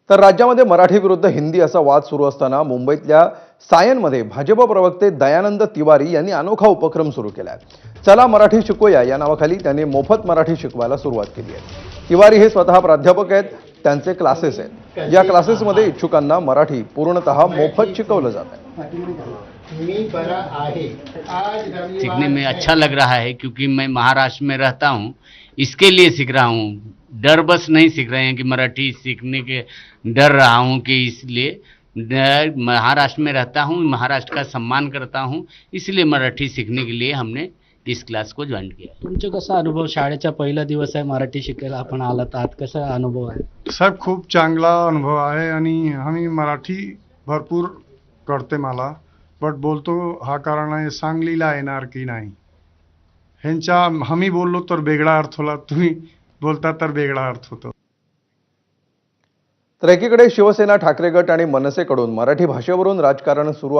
तर राज्यामध्ये मराठी विरुद्ध हिंदी असा वाद सुरू असताना मुंबईतल्या सायनमध्ये भाजप प्रवक्ते दयानंद तिवारी यांनी अनोखा उपक्रम सुरू केला आहे। चला मराठी शिकूया या नावाखाली त्यांनी मोफत मराठी शिकवायला सुरुवात केली आहे। तिवारी हे स्वतः प्राध्यापक आहेत, त्यांचे क्लासेस आहेत। या क्लासेसमध्ये इच्छुकांना मराठी पूर्णतः मोफत शिकवलं जात आहे। सीखने में अच्छा लग रहा है क्योंकि मैं महाराष्ट्र में रहता हूँ, इसके लिए सीख रहा हूँ। डर बस नहीं सीख रहे हैं कि मराठी सीखने के डर रहा हूँ कि इसलिए महाराष्ट्र में रहता हूँ, महाराष्ट्र का सम्मान करता हूँ, इसलिए मराठी सीखने के लिए हमने इस क्लास को जॉइन किया। तुमचे कसा अनुभव? शाळेचा पहिला दिवस आहे, मराठी शिकायला आपण आलात आहात, कसा अनुभव आहे? साहेब खूप चांगला अनुभव आहे आणि आम्ही मराठी भरपूर कळते मला, बट बोलतो हा कारण आहे सांगलीला येणार की नाही ह्यांच्या आम्ही बोललो तर वेगळा अर्थ होला, तुम्ही बोलता तर वेगळा अर्थ होतो। तर एकीकडे शिवसेना, ठाकरे गट आणि मनसेकडून मराठी भाषेवरून राजकारण सुरू